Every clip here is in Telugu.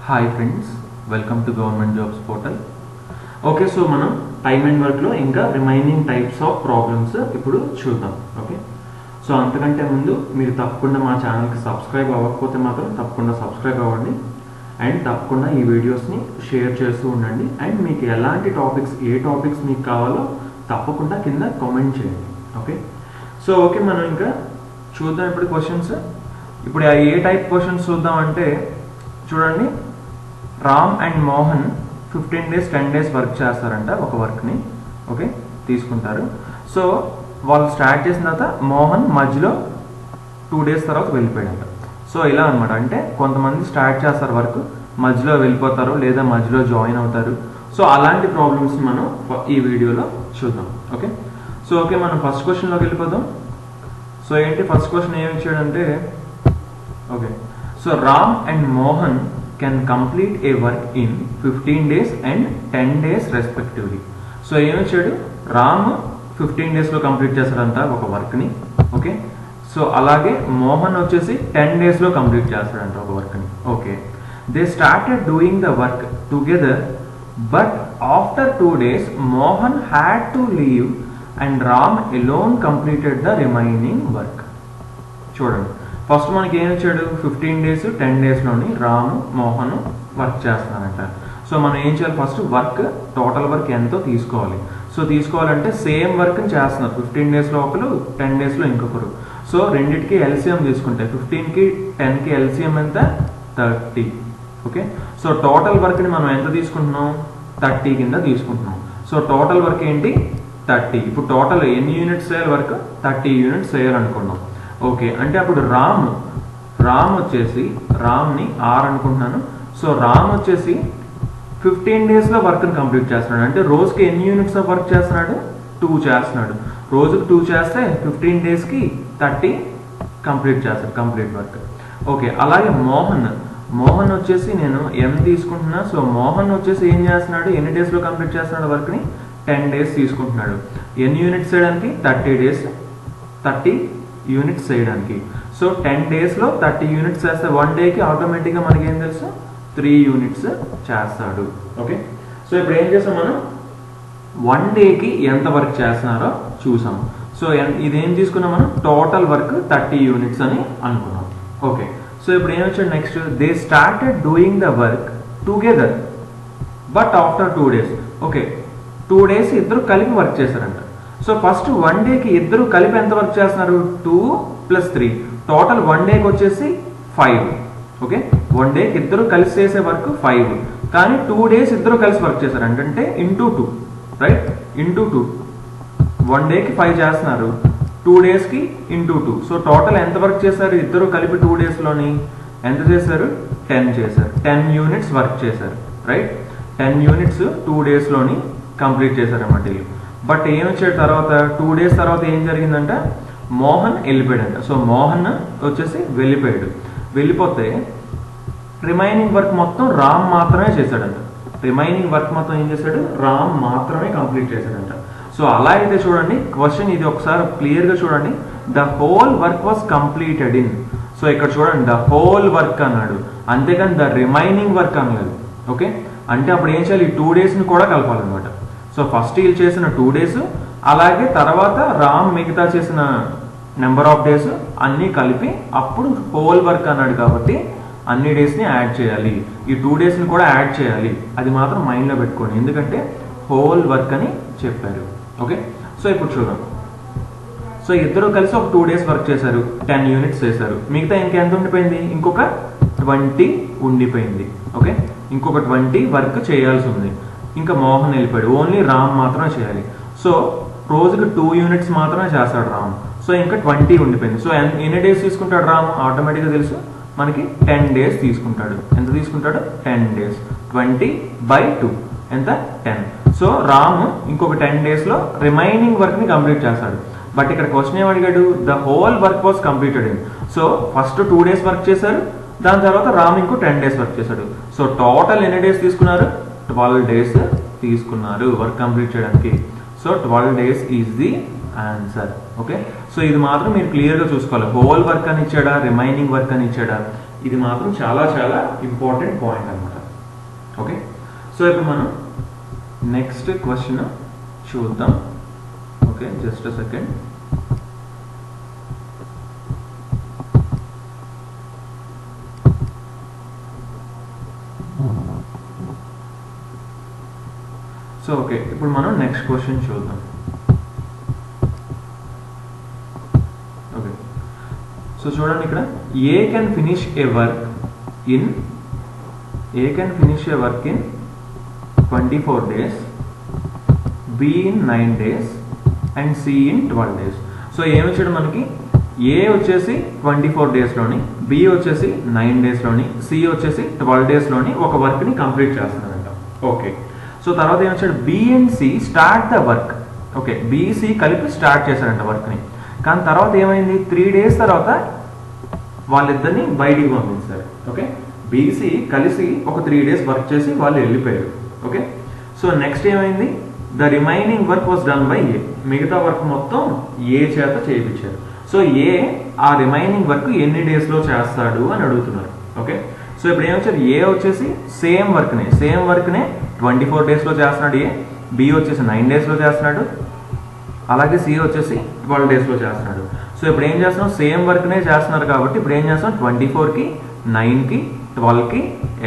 Hi friends, welcome to government jobs portal. Okay, so మనం టైమ్ అండ్ వర్క్లో ఇంకా రిమైనింగ్ టైప్స్ ఆఫ్ ప్రాబ్లమ్స్ ఇప్పుడు చూద్దాం. ఓకే, సో అంతకంటే ముందు మీరు తప్పకుండా మా ఛానల్కి సబ్స్క్రైబ్ అవ్వకపోతే మాత్రం తప్పకుండా సబ్స్క్రైబ్ అవ్వండి అండ్ తప్పకుండా ఈ వీడియోస్ని షేర్ చేస్తూ ఉండండి. అండ్ మీకు ఎలాంటి టాపిక్స్, ఏ టాపిక్స్ మీకు కావాలో తప్పకుండా కింద కామెంట్ చేయండి. ఓకే, సో ఓకే, మనం ఇంకా చూద్దాం ఇప్పుడు క్వశ్చన్స్. ఇప్పుడు ఏ టైప్ క్వశ్చన్స్ చూద్దాం అంటే చూడండి, Ram and Mohan 15 days 10 days work చేస్తారంట ఒక వర్క్ని. ఓకే, తీసుకుంటారు. సో వాళ్ళు స్టార్ట్ చేసిన తర్వాత మోహన్ మధ్యలో 2 days తర్వాత వెళ్ళిపోయాడంట. సో ఇలా అనమాట, అంటే కొంతమంది స్టార్ట్ చేస్తారు వర్క్, మధ్యలో వెళ్ళిపోతారు లేదా మధ్యలో జాయిన్ అవుతారు. సో అలాంటి ప్రాబ్లమ్స్ మనం ఈ వీడియోలో చూద్దాం. ఓకే, సో ఓకే, మనం ఫస్ట్ క్వశ్చన్లోకి వెళ్ళిపోదాం. సో ఏంటి ఫస్ట్ క్వశ్చన్ ఏమి ఇచ్చాడంటే, okay, so Ram and Mohan can complete a work in 15 days and 10 days respectively. So ఏమిచ్చాడు, రామ్ 15 days లో కంప్లీట్ చేస్తాడంట ఒక వర్క్ని. ఓకే, సో అలాగే మోహన్ వచ్చేసి 10 days లో కంప్లీట్ చేస్తాడంట ఒక వర్క్ని. Okay, they started doing the work together but after 2 days Mohan had to leave and Ram alone completed the remaining work. చూడండి, ఫస్ట్ మనకి ఏం ఇచ్చాడు, 15 days 10 daysలోని రాము మోహన్ వర్క్ చేస్తున్నారంట. సో మనం ఏం చేయాలి, ఫస్ట్ వర్క్ టోటల్ వర్క్ ఎంతో తీసుకోవాలి. సో తీసుకోవాలంటే సేమ్ వర్క్ని చేస్తున్నారు, 15 daysలో ఒకరు 10 daysలో ఇంకొకరు. సో రెండింటికి ఎల్సిఎం తీసుకుంటే 15కి 10కి ఎల్సిఎం ఎంత, 30. ఓకే, సో టోటల్ వర్క్ని మనం ఎంత తీసుకుంటున్నాం, 30 కింద తీసుకుంటున్నాం. సో టోటల్ వర్క్ ఏంటి, 30. ఇప్పుడు టోటల్ ఎన్ని యూనిట్స్ చేయాలి, వర్క్ 30 యూనిట్స్ చేయాలనుకున్నాం. ఓకే, అంటే అప్పుడు రామ్ వచ్చేసి, రామ్ని ఆర్ అనుకుంటున్నాను. సో రామ్ వచ్చేసి 15 daysలో వర్క్ని కంప్లీట్ చేస్తున్నాడు. అంటే రోజుకి ఎన్ని యూనిట్స్ ఆఫ్ వర్క్ చేస్తున్నాడు, 2 చేస్తున్నాడు. రోజుకి 2 చేస్తే 15 daysకి 30 కంప్లీట్ చేస్తాడు, కంప్లీట్ వర్క్. ఓకే, అలాగే మోహన్ వచ్చేసి నేను ఎం తీసుకుంటున్నా. సో మోహన్ వచ్చేసి ఏం చేస్తున్నాడు, ఎన్ని డేస్లో కంప్లీట్ చేస్తున్నాడు వర్క్ని, 10 days తీసుకుంటున్నాడు. ఎన్ని యూనిట్స్ చేయడానికి, 30 days, 30 యూనిట్స్ చేయడానికి. సో 10 daysలో 30 యూనిట్స్ చేస్తే 1 dayకి ఆటోమేటిక్గా మనకి ఏం తెలుసు, 3 యూనిట్స్ చేస్తాడు. ఓకే, సో ఇప్పుడు ఏం చేసాం, మనం 1 dayకి ఎంత వర్క్ చేస్తున్నారో చూసాం. సో ఇదేం తీసుకున్నాం మనం, టోటల్ వర్క్ 30 యూనిట్స్ అని అనుకున్నాం. ఓకే, సో ఇప్పుడు ఏం వచ్చాడు next, they started doing the work together but after 2 days. Okay, 2 days ఇద్దరు కలిపి వర్క్ చేశారంట. సో ఫస్ట్ 1 dayకి ఇద్దరు కలిపి ఎంత వర్క్ చేస్తున్నారు, 2 + 3, టోటల్ 1 dayకి వచ్చేసి 5. ఓకే, 1 dayకి ఇద్దరు కలిసి చేసే వర్క్ 5, కానీ 2 days ఇద్దరు కలిసి వర్క్ చేశారు అంటే ఇంటూ 2, రైట్, ఇంటూ 2. 1 dayకి 5 చేస్తున్నారు, 2 daysకి ఇంటూ 2. సో టోటల్ ఎంత వర్క్ చేశారు ఇద్దరు కలిపి 2 daysలోని, ఎంత చేశారు, 10 చేశారు. 10 యూనిట్స్ వర్క్ చేశారు, రైట్. 10 యూనిట్స్ 2 daysలోని కంప్లీట్ చేశారు అన్నమాట. బట్ ఏం వచ్చాడు తర్వాత, 2 days తర్వాత ఏం జరిగిందంటే మోహన్ వెళ్ళిపోయాడంట. సో మోహన్ వచ్చేసి వెళ్ళిపోతే రిమైనింగ్ వర్క్ మొత్తం రామ్ మాత్రమే చేశాడంట. రిమైనింగ్ వర్క్ మొత్తం ఏం చేశాడు, రామ్ మాత్రమే కంప్లీట్ చేశాడంట. సో అలా అయితే చూడండి క్వశ్చన్, ఇది ఒకసారి క్లియర్గా చూడండి, the whole work was completed in. So ఇక్కడ చూడండి, ద హోల్ వర్క్ అన్నాడు, అంతేకాని ద రిమైనింగ్ వర్క్ అనలేదు. ఓకే, అంటే అప్పుడు ఏం చేయాలి, ఈ 2 daysని కూడా కలపాలన్నమాట. సో ఫస్ట్ వీళ్ళు చేసిన 2 days, అలాగే తర్వాత రామ్ మిగతా చేసిన నెంబర్ ఆఫ్ డేస్ అన్నీ కలిపి అప్పుడు హోల్ వర్క్ అన్నాడు కాబట్టి అన్ని డేస్ని యాడ్ చేయాలి, ఈ 2 daysని కూడా యాడ్ చేయాలి. అది మాత్రం మైండ్లో పెట్టుకోండి, ఎందుకంటే హోల్ వర్క్ అని చెప్పారు. ఓకే, సో ఇప్పుడు చూద్దాం. సో ఇద్దరు కలిసి ఒక 2 days వర్క్ చేశారు, 10 యూనిట్స్ చేశారు. మిగతా ఇంకెంత ఉండిపోయింది, ఇంకొక 20 ఉండిపోయింది. ఓకే, ఇంకొక 20 వర్క్ చేయాల్సి ఉంది. ఇంకా మోహన్ వెళ్ళిపోయాడు, ఓన్లీ రామ్ మాత్రమే చేయాలి. సో రోజుకి 2 యూనిట్స్ మాత్రమే చేస్తాడు రామ్. సో ఇంకా 20 ఉండిపోయింది. సో ఎన్ని డేస్ తీసుకుంటాడు రామ్, ఆటోమేటిక్గా తెలుసు మనకి 10 days తీసుకుంటాడు. ఎంత తీసుకుంటాడు, 10 days. 20/2 ఎంత, 10. సో రామ్ ఇంకొక 10 daysలో రిమైనింగ్ వర్క్ని కంప్లీట్ చేస్తాడు. బట్ ఇక్కడ క్వశ్చన్ ఏం అడిగాడు, the whole work was completed in. So first 2 days work చేశారు, దాని తర్వాత రామ్ ఇంకో 10 days వర్క్ చేశాడు. సో టోటల్ ఎన్ని డేస్ తీసుకున్నారు, 12 days తీసుకున్నారు వర్క్ కంప్లీట్ చేయడానికి. So 12 days is the answer. Okay, so ఇది మాత్రం మీరు క్లియర్గా చూసుకోవాలి, హోల్ వర్క్ అని ఇచ్చాడా, రిమైనింగ్ వర్క్ అని ఇచ్చాడా. ఇది మాత్రం చాలా చాలా ఇంపార్టెంట్ పాయింట్ అనమాట. ఓకే, సో ఇప్పుడు మనం నెక్స్ట్ క్వశ్చన్ చూద్దాం. Okay, just a second. So okay, ఇప్పుడు మనం నెక్స్ట్ క్వశ్చన్ చూద్దాం. ఓకే, సో చూడండి ఇక్కడ A can finish a work in 24 days, B in 9 days and C in 12 days. So ఏమొచ్చాడు మనకి, ఏ వచ్చేసి 24 daysలోని, B వచ్చేసి 9 daysలోని, C వచ్చేసి 12 daysలోని ఒక వర్క్ని కంప్లీట్ చేస్తున్నారంట. ఓకే, సో తర్వాత ఏమొచ్చాడు, B and C start the work. Okay, BC కలిపి స్టార్ట్ చేశారంట వర్క్ని. కానీ తర్వాత ఏమైంది, 3 days తర్వాత వాళ్ళిద్దరిని బయటికి పంపించారు. ఓకే, BC కలిసి ఒక 3 days వర్క్ చేసి వాళ్ళు వెళ్ళిపోయారు. ఓకే, సో నెక్స్ట్ ఏమైంది, the remaining work was done by A. మిగతా వర్క్ మొత్తం ఏ చేత చేయించారు. సో ఏ ఆ రిమైనింగ్ వర్క్ ఎన్ని డేస్లో చేస్తాడు అని అడుగుతున్నారు. ఓకే, సో ఇప్పుడు ఏమొచ్చారు, ఏ వచ్చేసి సేమ్ వర్క్నే 24 daysలో చేస్తున్నాడు ఏ, బి వచ్చేసి 9 daysలో చేస్తున్నాడు, అలాగే సి వచ్చేసి 12 daysలో చేస్తున్నాడు. సో ఇప్పుడు ఏం చేస్తున్నాం, సేమ్ వర్క్నే చేస్తున్నారు కాబట్టి ఇప్పుడు ఏం చేస్తాం, 24కి 9కి 12కి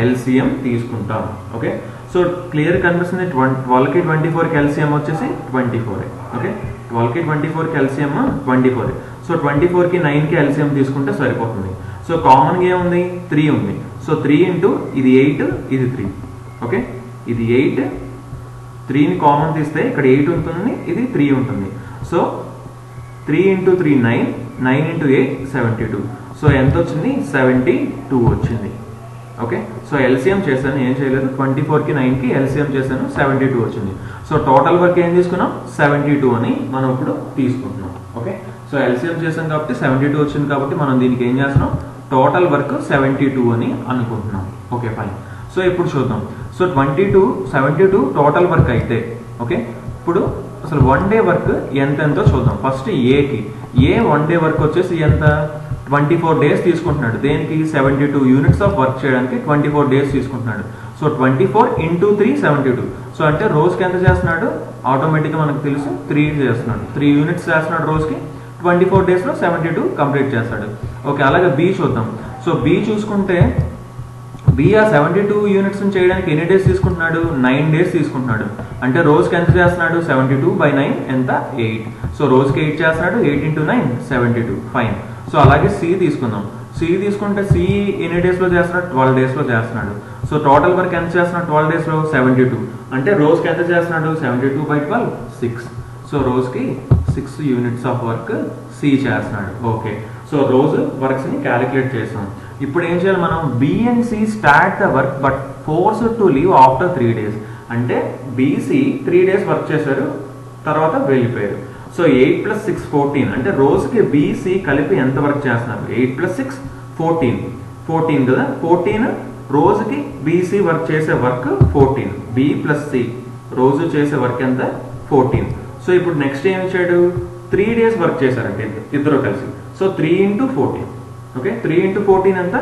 ఎల్సిఎం తీసుకుంటాం. ఓకే, సో క్లియర్ కనిపిస్తుంది, 12కి 24కి ఎల్సిఎం వచ్చేసి 24. ఓకే, 12కి 24కి ఎల్సిఎం 24. సో 24కి 9కి ఎల్సిఎం తీసుకుంటే సరిపోతుంది. సో కామన్గా ఏముంది, 3 ఉంది. సో 3 ఇంటూ ఇది 8, ఇది 3. ఓకే, ఇది 8, 3ని కామన్ తీస్తే ఇక్కడ 8 ఉంటుంది, ఇది 3 ఉంటుంది. So 3 into 3 9, 9 into 8 72. సో ఎంత వచ్చింది, 72 వచ్చింది. ఓకే, సో ఎల్సిఎం చేశాను, ఏం చేయలేదు, 24కి 9కి ఎల్సిఎం చేశాను, 72 వచ్చింది. సో టోటల్ వర్క్ ఏం తీసుకున్నాం, 72 అని మనం ఇప్పుడు తీసుకుంటున్నాం. ఓకే, సో ఎల్సిఎం చేసాం కాబట్టి 72 వచ్చింది కాబట్టి మనం దీనికి ఏం చేస్తున్నాం, టోటల్ వర్క్ 72 అని అనుకుంటున్నాం. Okay fine. సో ఇప్పుడు చూద్దాం. సో 72 టోటల్ వర్క్ అయితే, ఓకే ఇప్పుడు అసలు 1 డే వర్క్ ఎంతెంతో చూద్దాం. ఫస్ట్ ఏకి, ఏ 1 డే వర్క్ వచ్చేసి ఎంత, 24 days తీసుకుంటున్నాడు. దేనికి, 72 యూనిట్స్ ఆఫ్ వర్క్ చేయడానికి 24 days తీసుకుంటున్నాడు. So 24 into 3 72. సో అంటే రోజుకి ఎంత చేస్తున్నాడు, ఆటోమేటిక్గా మనకు తెలుసు 3 చేస్తున్నాడు, 3 యూనిట్స్ చేస్తున్నాడు రోజుకి. 24 daysలో 72 కంప్లీట్ చేస్తాడు. ఓకే, అలాగే బి చూద్దాం. సో బి చూసుకుంటే బి ఆ 72 యూనిట్స్ చేయడానికి ఎన్ని డేస్ తీసుకుంటున్నాడు, 9 days తీసుకుంటున్నాడు. అంటే రోజుకి ఎంత చేస్తున్నాడు, 72/9 ఎంత, 8. సో రోజుకి 8 చేస్తున్నాడు, 8 ఇంటూ 9 72. ఫైన్. సో అలాగే సి తీసుకుందాం. సి తీసుకుంటే సి ఎన్ని డేస్లో చేస్తున్నాడు, 12 daysలో చేస్తున్నాడు. సో టోటల్ వర్క్ ఎంత చేస్తున్నాడు 12 daysలో, 72. అంటే రోజుకి ఎంత చేస్తున్నాడు, 72/12 6. సో రోజుకి 6 యూనిట్స్ ఆఫ్ వర్క్ సి చేస్తున్నాడు. ఓకే, సో రోజు వర్క్స్ని క్యాలిక్యులేట్ చేసాం. ఇప్పుడు ఏం చేయాలి మనం, B and C start the work but forced to leave after 3 days. అంటే బీసీ 3 days వర్క్ చేశారు, తర్వాత వెళ్ళిపోయారు. సో 8 + 6 14. అంటే రోజుకి బీసీ కలిపి ఎంత వర్క్ చేస్తున్నారు, 8 + 6 14 కదా. 14 రోజుకి బీసీ వర్క్ చేసే వర్క్ 14, బి ప్లస్ సి రోజు చేసే వర్క్ ఎంత, 14. సో ఇప్పుడు నెక్స్ట్ ఏం ఇచ్చాడు, 3 days వర్క్ చేశారంటే ఇద్దరు కలిసి. So 3 into 14. ఓకే, 3 ఇంటూ 14 ఎంత,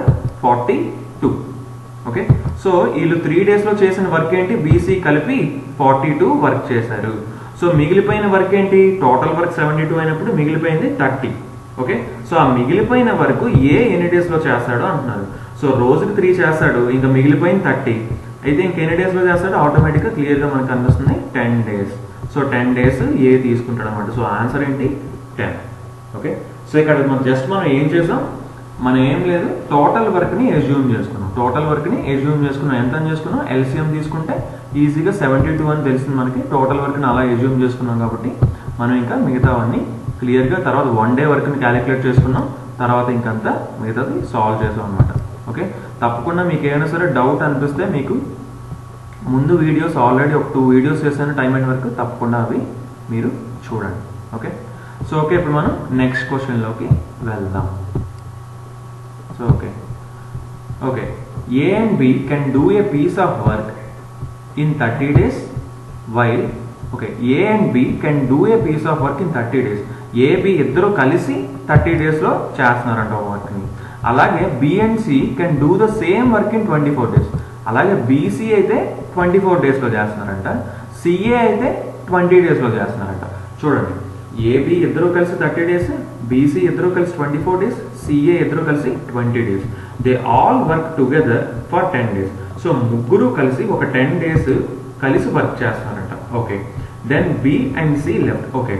42. ఓకే, సో వీళ్ళు 3 daysలో చేసిన వర్క్ ఏంటి, బీసీ కలిపి 42 వర్క్ చేశారు. సో మిగిలిపోయిన వర్క్ ఏంటి, టోటల్ వర్క్ 72 అయినప్పుడు మిగిలిపోయింది 30. ఓకే, సో ఆ మిగిలిపోయిన వరకు ఏ ఎన్ని డేస్లో చేస్తాడో అంటున్నారు. సో రోజుకి 3 చేస్తాడు, ఇంకా మిగిలిపోయింది 30. అయితే ఇంకెన్ని డేస్లో చేస్తాడు, ఆటోమేటిక్గా క్లియర్గా మనకు కనిపిస్తుంది 10 days. సో 10 days ఏ తీసుకుంటాడు అనమాట. సో ఆన్సర్ ఏంటి, 10. ఓకే, సో ఇక్కడ మనం ఏం చేసాం, మనం ఏం లేదు, టోటల్ వర్క్ని ఎజ్యూమ్ చేసుకున్నాం. ఎంత అని చేసుకున్నాం, ఎల్సిఎం తీసుకుంటే ఈజీగా 72 అని తెలిసింది మనకి. టోటల్ వర్క్ని అలా ఎజ్యూమ్ చేసుకున్నాం కాబట్టి మనం ఇంకా మిగతావన్నీ క్లియర్గా తర్వాత 1 day వర్క్ని క్యాలిక్యులేట్ చేసుకున్నాం. తర్వాత ఇంకంతా మిగతాది సాల్వ్ చేసాం అనమాట. ఓకే, తప్పకుండా మీకు ఏమైనా సరే డౌట్ అనిపిస్తే, మీకు ముందు వీడియోస్ ఆల్రెడీ ఒక 2 వీడియోస్ చేశాను టైమ్ అండ్ వర్క్, తప్పకుండా అవి మీరు చూడండి. ఓకే, సో ఓకే ఇప్పుడు మనం నెక్స్ట్ క్వశ్చన్లోకి వెళ్దాం. So okay A and B can do a piece of work in 30 days while, okay A and B can do a piece of work in 30 days. AB ఇద్దరు కలిసి 30 daysలో చేస్తున్నారంట వర్క్ని. అలాగే B and C can do the same work in 24 days. అలాగే బీసీ అయితే 24 daysలో చేస్తున్నారంట, సిఏ అయితే 20 daysలో చేస్తున్నారంట. చూడండి, ఏబి ఇద్దరు కలిసి 30 days, బీసీ ఇద్దరు కలిసి 24 days, సిఏ ఇద్దరు కలిసి 20 days. They all work together for 10 days. So ముగ్గురు కలిసి ఒక 10 days కలిసి వర్క్ చేస్తున్నారంట. Okay, then B and C left. Okay,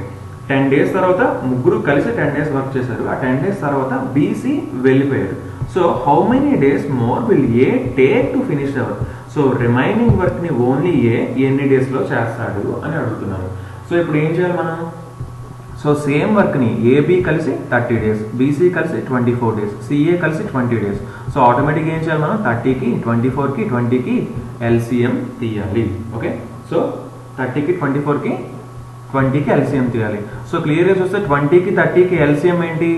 10 days తర్వాత ముగ్గురు కలిసి 10 days వర్క్ చేశారు. ఆ 10 days తర్వాత బీసీ వెళ్ళిపోయారు. So how many days more will a take to finish the work? So remaining work ని ఓన్లీ ఏ ఎన్ని డేస్ లో చేస్తాడు అని అడుగుతున్నారు. సో ఇప్పుడు ఏం చేయాలి మనం? సో సేమ్ వర్క్ ని ఏబి కలిసి 30 days, బీసీ కలిసి 24 days, సిఏ కలిసి 20 days. సో ఆటోమేటిక్ ఏం చేయాలి మనం? 30కి 24కి 20కి ఎల్సిఎం తీయాలి. ఓకే, సో 30కి 24కి 20కి ఎల్సిఎం తీయాలి. సో క్లియర్గా చూస్తే 20కి 30కి ఎల్సిఎం ఏంటి?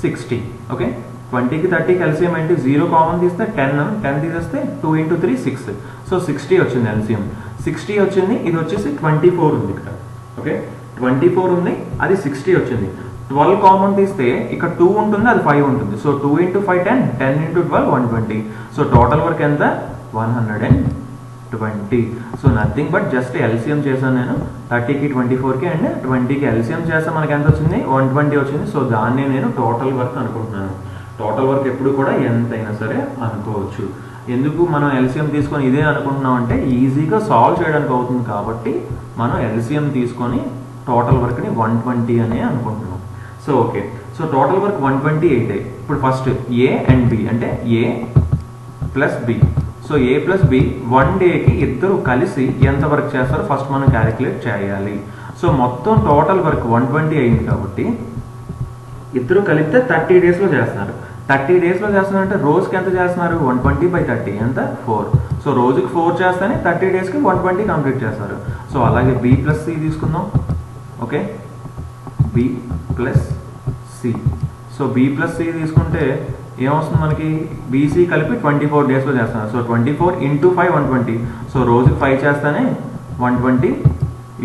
60. ఓకే, 20కి 30కి ఎల్సిఎం ఏంటి? 0 కామన్ తీస్తే 10 తీసేస్తే 2 × 3 6. సో 60 వచ్చింది ఎల్సిఎం. 60 వచ్చింది. ఇది వచ్చేసి 24 ఉంది ఇక్కడ. ఓకే, 24 ఉంది, అది 60 వచ్చింది. 12 కామన్ తీస్తే ఇక్కడ 2 ఉంటుంది, అది 5 ఉంటుంది. సో 2 × 5 10, 10 × 12 120. సో టోటల్ వర్క్ ఎంత? 120. So nothing but just LCM చేశాను నేను 30కి 24కి అండ్ 20కి ఎల్సిఎం చేస్తే మనకి ఎంత వచ్చింది? 120 వచ్చింది. సో దాన్ని నేను టోటల్ వర్క్ అనుకుంటున్నాను. టోటల్ వర్క్ ఎప్పుడు కూడా ఎంతైనా సరే అనుకోవచ్చు. ఎందుకు మనం ఎల్సిఎం తీసుకొని ఇదే అనుకుంటున్నాం అంటే ఈజీగా సాల్వ్ చేయడానికి అవుతుంది కాబట్టి మనం ఎల్సిఎం తీసుకొని టోటల్ వర్క్ని 120 అనే అనుకుంటున్నాం. So okay, so total work 128. ఇప్పుడు ఫస్ట్ ఏ అండ్ బి అంటే ఏ ప్లస్ బి. సో ఏ ప్లస్ బి 1 డేకి ఇద్దరు కలిసి ఎంత వర్క్ చేస్తారో ఫస్ట్ మనం క్యాలిక్యులేట్ చేయాలి. సో మొత్తం టోటల్ వర్క్ 120 అయింది కాబట్టి ఇద్దరు కలిపితే 30 daysలో చేస్తున్నారు. 30 daysలో చేస్తున్నారంటే రోజుకి ఎంత చేస్తున్నారు? 120/30 ఎంత? 4. సో రోజుకి 4 చేస్తేనే 30 daysకి 120 కంప్లీట్ చేస్తారు. సో అలాగే బి ప్లస్ సి తీసుకుందాం. Okay, B plus C. So B plus C తీసుకుంటే ఏమొస్తుంది మనకి? బీసీ కలిపి 24 daysలో చేస్తున్నారు. సో 24 × 5 120. సో రోజుకి 5 చేస్తేనే 120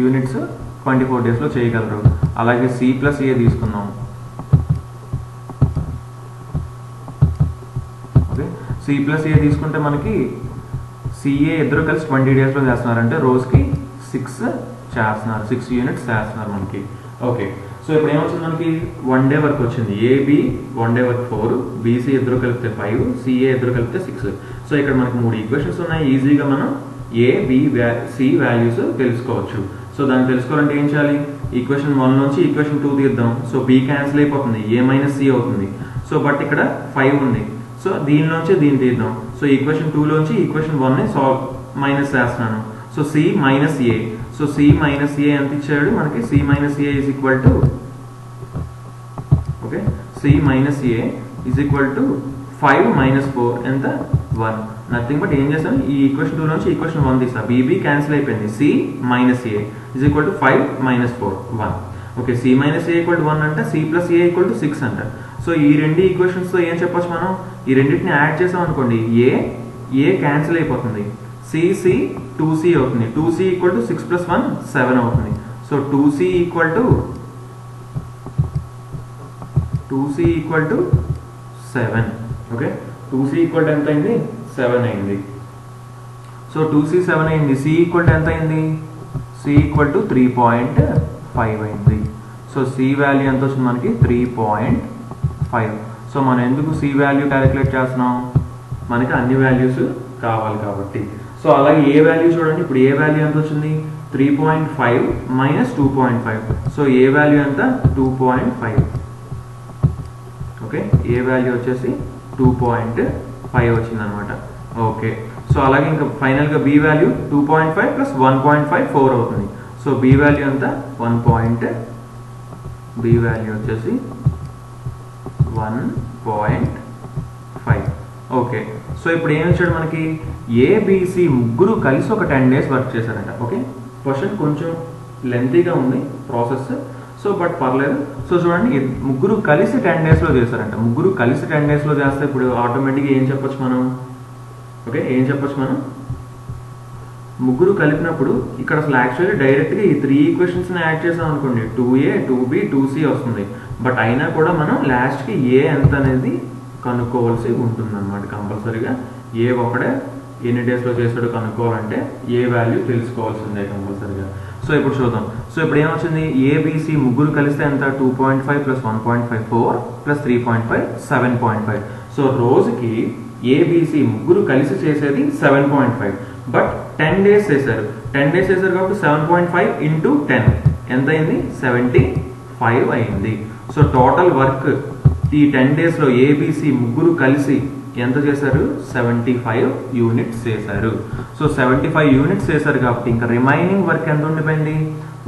యూనిట్స్ 24 daysలో చేయగలరు. అలాగే సి ప్లస్ ఏ తీసుకుందాం. ఓకే, సి ప్లస్ ఏ తీసుకుంటే మనకి సిఏ ఇద్దరు కలిసి 20 daysలో చేస్తున్నారు అంటే రోజుకి 6 చేస్తున్నారు, 6 యూనిట్స్ చేస్తున్నారు మనకి. ఓకే, సో ఇప్పుడు ఏమొచ్చింది మనకి? 1 day వర్క్ వచ్చింది. ఏబి 1 day వర్క్ 4, బీసీ ఇద్దరు కలిపితే 5, సిఏ ఇద్దరు కలిపితే 6. సో ఇక్కడ మనకి 3 ఈక్వేషన్స్ ఉన్నాయి. ఈజీగా మనం ఏ బి సి వాల్యూస్ తెలుసుకోవచ్చు. సో దాన్ని తెలుసుకోవాలంటే ఏం చేయాలి? ఈక్వేషన్ 1 నుంచి ఈక్వేషన్ 2 తీద్దాం. సో బి క్యాన్సిల్ అయిపోతుంది, ఏ మైనస్ సి అవుతుంది. సో బట్ ఇక్కడ 5 ఉంది. సో దీనిలోంచి దీన్ని తీద్దాం. సో ఈక్వేషన్ 2లోంచి ఈక్వేషన్ 1ని మైనస్ చేస్తున్నాను. So C minus A. So C minus A ఎంత ఇచ్చాడు మనకి? C minus A is equal to okay, C minus A is equal to 5 - 4 ఎంత? 1. నథింగ్ బట్ ఏం చేస్తాను? ఈ ఈక్వేషన్ 2 నుంచి ఈక్వేషన్ 1 తీస్తా. బీబీ క్యాన్సిల్ అయిపోయింది. C minus A is equal to 5 - 4 1. Okay, C minus A equal to 1 అంటే C plus A equal to 6 అంట. సో ఈ రెండు ఈక్వేషన్స్తో ఏం చెప్పొచ్చు మనం? ఈ రెండింటిని యాడ్ చేసాం అనుకోండి, ఏ క్యాన్సిల్ అయిపోతుంది. సి 2c అవుతుంది. 2c ఈక్వల్ టు 6 + 1 7 అవుతుంది. So 2c equal to 7. Okay, 2c equal to ఎంత అయింది? 7 అయింది. సో 2c 7 అయింది. సి ఈక్వల్ టు ఎంత అయింది? సి ఈక్వల్ టు 3.5 అయింది. సో సి వాల్యూ ఎంత వచ్చింది మనకి? 3.5. సో మనం ఎందుకు సి వాల్యూ క్యాలిక్యులేట్ చేస్తున్నాం? మనకి అన్ని వాల్యూస్ కావాలి కాబట్టి. సో అలాగే ఏ వాల్యూ చూడండి. ఇప్పుడు ఏ వాల్యూ ఎంత వచ్చింది? 3.5 - 2.5. సో ఏ వాల్యూ ఎంత? 2.5. ఓకే, ఏ వాల్యూ వచ్చేసి 2.5 వచ్చింది అనమాట. ఓకే, సో అలాగే ఇంకా ఫైనల్గా బి వాల్యూ 2.5 + 1.5 4 అవుతుంది. సో బి వాల్యూ ఎంత? 1. బి వాల్యూ వచ్చేసి 1.5. ఓకే, సో ఇప్పుడు ఏం వచ్చాడు మనకి? ఏబిసి ముగ్గురు కలిసి ఒక 10 days వర్క్ చేశారంట. ఓకే, క్వశ్చన్ కొంచెం లెంతీగా ఉంది ప్రాసెస్. సో బట్ పర్లేదు. సో చూడండి, ముగ్గురు కలిసి 10 daysలో చేశారంట. ముగ్గురు కలిసి 10 daysలో చేస్తే ఇప్పుడు ఆటోమేటిక్గా ఏం చెప్పొచ్చు మనం? ఓకే, ఏం చెప్పొచ్చు మనం? ముగ్గురు కలిపినప్పుడు ఇక్కడ అసలు యాక్చువల్లీ డైరెక్ట్గా ఈ 3 ఈక్వేషన్స్ని యాడ్ చేసాం అనుకోండి, 2a 2b 2c వస్తుంది. బట్ అయినా కూడా మనం లాస్ట్కి ఏ ఎంత అనేది కనుక్కోవాల్సి ఉంటుంది అనమాట. కంపల్సరీగా ఏ ఒకడే ఎన్ని డేస్లో చేస్తాడో కనుక్కోవాలంటే ఏ వాల్యూ తెలుసుకోవాల్సిందే కంపల్సరీగా. సో ఇప్పుడు చూద్దాం. సో ఇప్పుడు ఏమొచ్చింది, ఏబిసి ముగ్గురు కలిస్తే ఎంత, 2.5 + 1.5 4 + 3.5 7.5. సో రోజుకి ఏబిసి ముగ్గురు కలిసి చేసేది 7.5. బట్ 10 డేస్ చేశారు. 10 డేస్ చేశారు కాబట్టి 7.5 × 10 ఎంత అయింది, 75 అయింది. సో టోటల్ వర్క్ ఈ 10 డేస్లో ఏబిసి ముగ్గురు కలిసి ఎంత చేశారు, 75 యూనిట్స్ చేశారు. సో 75 యూనిట్స్ చేశారు కాబట్టి ఇంకా రిమైనింగ్ వర్క్ ఎంత ఉండిపోయింది,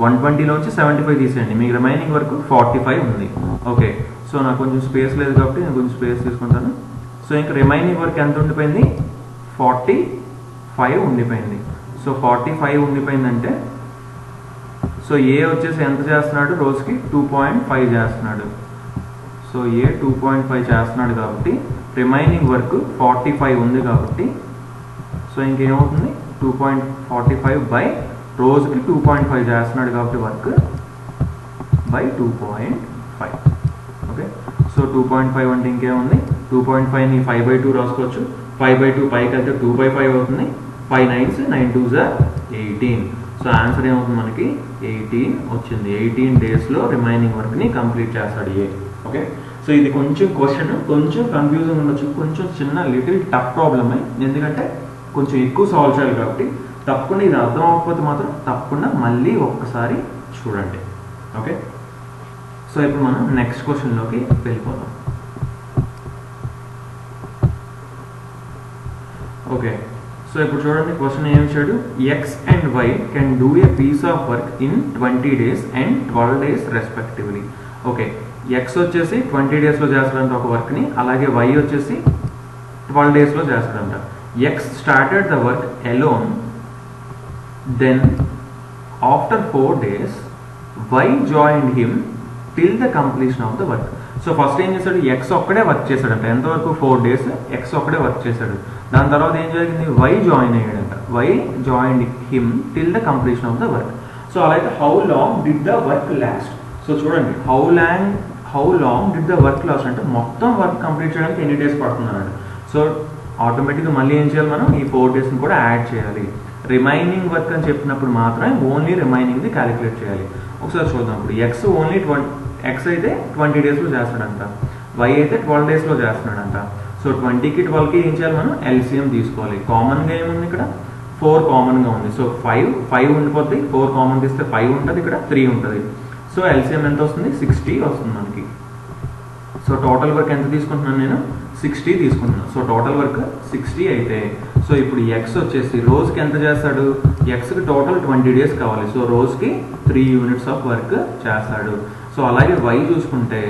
120లోంచి 75 తీసేయండి, మీకు రిమైనింగ్ వర్క్ 45 ఉంది. ఓకే, సో నాకు కొంచెం స్పేస్ లేదు కాబట్టి నేను కొంచెం స్పేస్ తీసుకుంటాను. సో ఇంకా రిమైనింగ్ వర్క్ ఎంత ఉండిపోయింది, 45 ఉండిపోయింది. సో 45 ఉండిపోయిందంటే సో ఏ వచ్చేసి ఎంత చేస్తున్నాడు, రోజుకి 2.5 చేస్తున్నాడు. సో ఏ 2.5 చేస్తున్నాడు కాబట్టి రిమైనింగ్ వర్క్ 45 ఉంది కాబట్టి సో ఇంకేమవుతుంది, 2.45 బై రోజుకి 2.5 చేస్తున్నాడు కాబట్టి వర్క్ బై 2.5. ఓకే, సో 2.5 అంటే ఇంకేముంది, 2.5ని 5/2 రాసుకోవచ్చు. 5/2 పైకి వెళ్తే 2/5 అవుతుంది. 5 9s 9 2s 18. సో ఆన్సర్ ఏమవుతుంది మనకి, 18 వచ్చింది. 18 డేస్లో రిమైనింగ్ వర్క్ని కంప్లీట్ చేస్తాడు ఏ. ఓకే, సో ఇది కొంచెం క్వశ్చన్ కొంచెం కన్ఫ్యూజింగ్ ఉండొచ్చు, కొంచెం చిన్న లిటిల్ టఫ్ ప్రాబ్లమే, ఎందుకంటే కొంచెం ఎక్కువ సాల్వ్ చేయాలి కాబట్టి. తప్పకుండా ఇది అర్థం అవ్వకపోతే మాత్రం తప్పకుండా మళ్ళీ ఒక్కసారి చూడండి. ఓకే, సో ఇప్పుడు మనం నెక్స్ట్ క్వశ్చన్లోకి వెళ్ళిపోదాం. ఓకే, సో ఇప్పుడు చూడండి క్వశ్చన్ ఏం ఇచ్చాడు, X and Y can do a piece of work in 20 days and 12 days respectively. Okay, X వచ్చేసి 20 daysలో చేస్తాడంట ఒక వర్క్ని, అలాగే వై వచ్చేసి 12 daysలో చేస్తాడంట. X started the work alone, then after 4 days Y joined him till the completion of the work. So first ఏం చేశాడు, ఎక్స్ ఒక్కడే వర్క్ చేశాడంట. ఎంతవరకు, 4 days ఎక్స్ ఒక్కడే వర్క్ చేశాడు. దాని తర్వాత ఏం జరిగింది, వై జాయిన్ అయ్యాడంట. Y joined him till the completion of the work. So అలా అయితే how long did the work last. So చూడండి, how long did the work last అంటే మొత్తం వర్క్ కంప్లీట్ చేయడానికి ఎన్ని డేస్ పడుతుంది అన్నాడు. సో ఆటోమేటిక్గా మళ్ళీ ఏం చేయాలి, మనం ఈ 4 daysని కూడా యాడ్ చేయాలి. రిమైనింగ్ వర్క్ అని చెప్పినప్పుడు మాత్రమే ఓన్లీ రిమైనింగ్ది క్యాలిక్యులేట్ చేయాలి. ఒకసారి చూద్దాం. ఇప్పుడు ఎక్స్ ఓన్లీ ఎక్స్ అయితే 20 daysలో చేస్తాడంట, వై అయితే 12 daysలో చేస్తున్నాడంట. సో 20కి 12కి ఏం చేయాలి, మనం ఎల్సిఎం తీసుకోవాలి. కామన్గా ఏముంది ఇక్కడ, 4 కామన్గా ఉంది. సో 5 ఉండిపోద్ది, 4 కామన్ తీస్తే 5 ఉంటుంది, ఇక్కడ 3 ఉంటుంది. సో ఎల్సిఎం ఎంత వస్తుంది, 60 వస్తుంది మనకి. సో టోటల్ వర్క్ ఎంత తీసుకుంటున్నాను నేను, 60 తీసుకుంటున్నాను. సో టోటల్ వర్క్ 60 అయితే సో ఇప్పుడు ఎక్స్ వచ్చేసి రోజుకి ఎంత చేస్తాడు, ఎక్స్కి టోటల్ 20 days కావాలి. సో రోజుకి 3 units ఆఫ్ వర్క్ చేస్తాడు. సో అలాగే వై చూసుకుంటే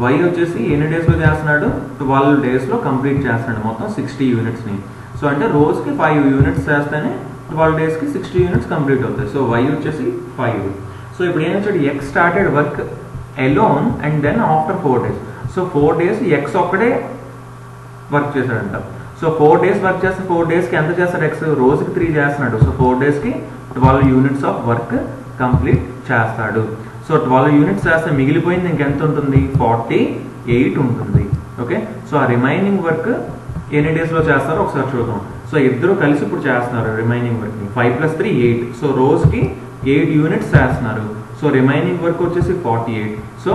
వై వచ్చేసి ఎన్ని డేస్లో చేస్తున్నాడు, 12 daysలో కంప్లీట్ చేస్తున్నాడు మొత్తం 60 unitsని. సో అంటే రోజుకి 5 units చేస్తేనే 12 daysకి 60 units కంప్లీట్ అవుతాయి. సో వై వచ్చేసి 5. సో ఇప్పుడు ఏం వచ్చాడు, X started work alone and then after 4 days. So 4 days X ఒక్కడే వర్క్ చేశాడంట. సో 4 days వర్క్ చేస్తే 4 daysకి ఎంత చేస్తాడు, ఎక్స్ రోజుకి 3 చేస్తున్నాడు. సో 4 daysకి 12 units ఆఫ్ వర్క్ కంప్లీట్ చేస్తాడు. సో 12 units చేస్తే మిగిలిపోయింది ఇంకెంత ఉంటుంది, 48 ఉంటుంది. ఓకే, సో ఆ రిమైనింగ్ వర్క్ ఎన్ని డేస్లో చేస్తారో ఒకసారి చూద్దాం. సో ఇద్దరు కలిసి ఇప్పుడు చేస్తున్నారు రిమైనింగ్ వర్క్ని, 5 + 3 8. సో రోజుకి 8 units చేస్తున్నారు. సో రిమైనింగ్ వర్క్ వచ్చేసి 48. సో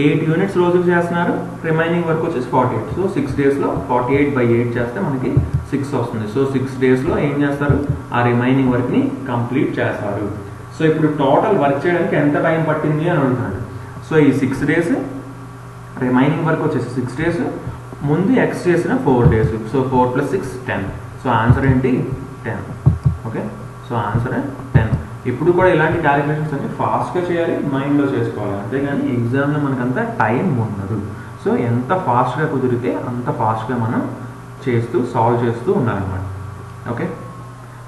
8 units రోజుకి చేస్తున్నారు, రిమైనింగ్ వర్క్ వచ్చేసి 48. సో 6 daysలో 48/8 చేస్తే మనకి 6 వస్తుంది. సో 6 daysలో ఏం చేస్తారు, ఆ రిమైనింగ్ వర్క్ని కంప్లీట్ చేస్తారు. సో ఇప్పుడు టోటల్ వర్క్ చేయడానికి ఎంత టైం పట్టింది అని అడుగుతున్నాడు. సో ఈ 6 days రిమైనింగ్ వర్క్ వచ్చేసి 6 days, ముందు ఎక్స్ చేసిన 4 days. సో 4 + 6 10. సో ఆన్సర్ ఏంటి, 10. Okay, so answer 10. ఇప్పుడు కూడా ఇలాంటి క్యాలిక్యులేషన్స్ అన్ని ఫాస్ట్గా చేయాలి, మైండ్లో చేసుకోవాలి, అంతేగాని ఎగ్జామ్లో మనకంత టైం ఉండదు. సో ఎంత ఫాస్ట్గా కుదిరితే అంత ఫాస్ట్గా మనం చేస్తూ సాల్వ్ చేస్తూ ఉండాలన్నమాట. ఓకే,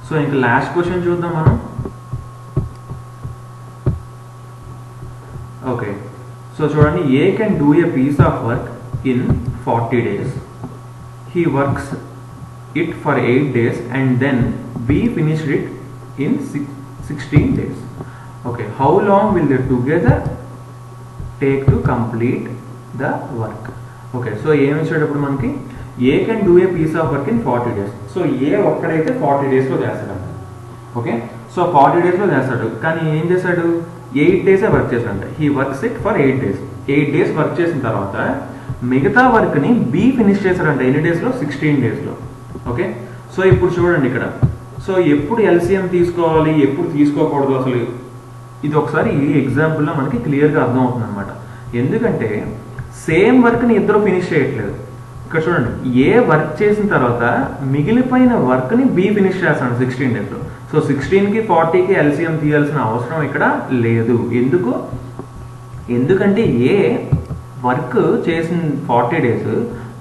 సో ఇంకా లాస్ట్ క్వశ్చన్ చూద్దాం మనం. ఓకే, సో చూడండి, A can do a piece of work in 40 days. He works it for 8 days and then B finished it in 16 days. Okay, how long will they together take to complete the work? Okay, so ఏమి ఇచ్చేటప్పుడు మనకి A can do a piece of work in 40 days. So A ఒక్కడైతే 40 daysలో చేస్తాడంట. ఓకే, సో 40 daysలో చేస్తాడు, కానీ ఏం చేశాడు, 8 days వర్క్ చేశాడంట. He works it for 8 days. 8 days work చేసిన తర్వాత మిగతా వర్క్ని బి ఫినిష్ చేశాడంట. ఎన్ని డేస్లో? 16 daysలో. ఓకే, సో ఇప్పుడు చూడండి ఇక్కడ, సో ఎప్పుడు ఎల్సిఎం తీసుకోవాలి, ఎప్పుడు తీసుకోకూడదు, అసలు ఇది ఒకసారి ఈ ఎగ్జాంపుల్లో మనకి క్లియర్గా అర్థం అవుతుంది అనమాట. ఎందుకంటే సేమ్ వర్క్ని ఇద్దరు ఫినిష్ చేయట్లేదు. ఇక్కడ చూడండి, ఏ వర్క్ చేసిన తర్వాత మిగిలిపోయిన వర్క్ని బి ఫినిష్ చేస్తాడు 16 daysలో. సో 16కి 40కి ఎల్సిఎం తీయాల్సిన అవసరం ఇక్కడ లేదు. ఎందుకంటే ఏ వర్క్ చేసిన 40 days,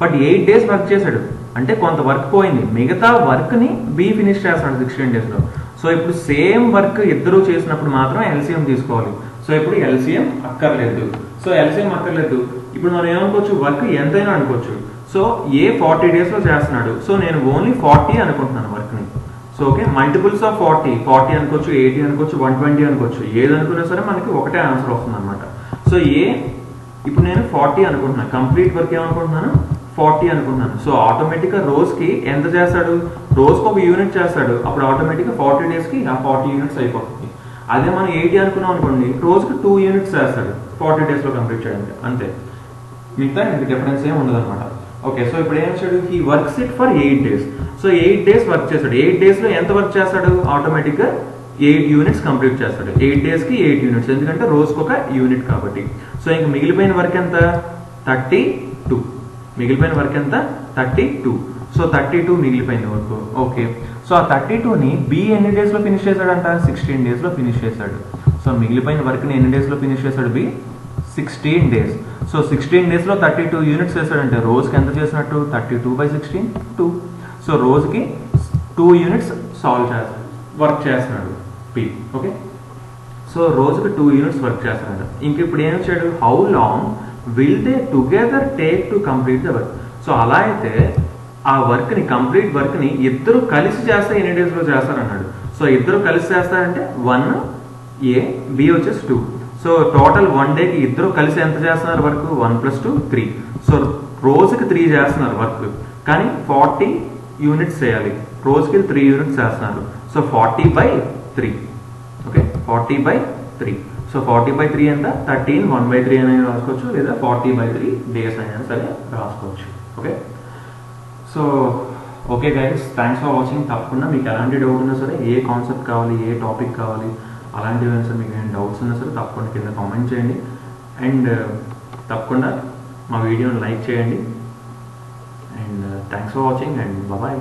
బట్ 8 days వర్క్ చేశాడు, అంటే కొంత వర్క్ పోయింది, మిగతా వర్క్ని బి ఫినిష్ చేస్తాడు 16 daysలో. సో ఇప్పుడు సేమ్ వర్క్ ఇద్దరు చేసినప్పుడు మాత్రం ఎల్సిఎం తీసుకోవాలి. సో ఇప్పుడు ఎల్సిఎం అక్కర్లేదు. సో ఎల్సిఎం అక్కర్లేదు, ఇప్పుడు మనం ఏమనుకోవచ్చు, వర్క్ ఎంతైనా అనుకోవచ్చు. సో ఏ 40 daysలో చేస్తున్నాడు, సో నేను ఓన్లీ 40 అనుకుంటున్నాను వర్క్ని. సో ఓకే, మల్టిపుల్స్ ఆఫ్ 40 అనుకోవచ్చు, 80 అనుకోవచ్చు, 120 అనుకోవచ్చు, ఏది అనుకున్నా సరే మనకి ఒకటే ఆన్సర్ వస్తుంది అనమాట. సో ఇప్పుడు నేను 40 అనుకుంటున్నాను, కంప్లీట్ వర్క్ ఏమనుకుంటున్నాను, 40 అనుకుంటున్నాను. సో ఆటోమేటిక్గా రోజుకి ఎంత చేస్తాడు, రోజుకి ఒక యూనిట్ చేస్తాడు, అప్పుడు ఆటోమేటిక్గా 40 daysకి ఆ 40 units అయిపోతుంది. అదే మనం 80 అనుకున్నాం అనుకోండి, రోజుకి 2 units చేస్తాడు 40 daysలో కంప్లీట్ చేయడానికి, అంతే. మిగతా ఇంక డిఫరెన్స్ ఏమి ఉండదు అనమాట. ఓకే, సో ఇప్పుడు ఏం చేశాడు, he works it for 8 days. So 8 days work చేశాడు. 8 daysలో ఎంత వర్క్ చేస్తాడు, ఆటోమేటిక్గా 8 units కంప్లీట్ చేస్తాడు. 8 daysకి 8 units, ఎందుకంటే రోజుకి ఒక యూనిట్ కాబట్టి. సో ఇంక మిగిలిపోయిన వర్క్ ఎంత, 32. మిగిలిపోయిన వర్క్ ఎంత, 32. సో 32 మిగిలిపోయింది వర్క్. ఓకే, సో ఆ 32ని బి ఎన్ని డేస్లో ఫినిష్ చేశాడంట, 16 daysలో ఫినిష్ చేశాడు. సో మిగిలిపోయిన వర్క్ని ఎన్ని డేస్లో ఫినిష్ చేశాడు బి, 16 days. సో 16 daysలో 32 units చేశాడంటే రోజుకి ఎంత చేసినట్టు, 32/16 2. సో రోజుకి 2 units వర్క్ చేస్తున్నాడు పి. ఓకే, సో రోజుకి 2 units వర్క్ చేస్తున్నాడు. ఇంక ఇప్పుడు ఏం వచ్చాడు, how long will they together take to complete the work. So అలా అయితే ఆ వర్క్ని, కంప్లీట్ వర్క్ని ఇద్దరు కలిసి చేస్తే ఎన్ని డేస్లో చేస్తారన్నాడు. సో ఇద్దరు కలిసి చేస్తారంటే 1 A, B వచ్చేసి 2. సో టోటల్ 1 డేకి ఇద్దరు కలిసి ఎంత చేస్తున్నారు వర్క్, 1 + 2 3. సో రోజుకి 3 చేస్తున్నారు వర్క్, కానీ 40 units చేయాలి, రోజుకి 3 units చేస్తున్నారు. సో 40/3. ఓకే, 40/3. సో 40/3 ఎంత, 13, 1/3 అనేది రాసుకోవచ్చు, లేదా 40/3 days అయినా సరే రాసుకోవచ్చు. Okay, so okay guys, thanks for watching. తప్పకుండా మీకు ఎలాంటి డౌట్ ఉన్నా సరే, ఏ కాన్సెప్ట్ కావాలి, ఏ టాపిక్ కావాలి, అలాంటివి సరే మీకు ఏమైనా డౌట్స్ ఉన్నా సరే తప్పకుండా కింద కామెంట్ చేయండి. అండ్ తప్పకుండా మా వీడియోని లైక్ చేయండి. And thanks for watching and bye.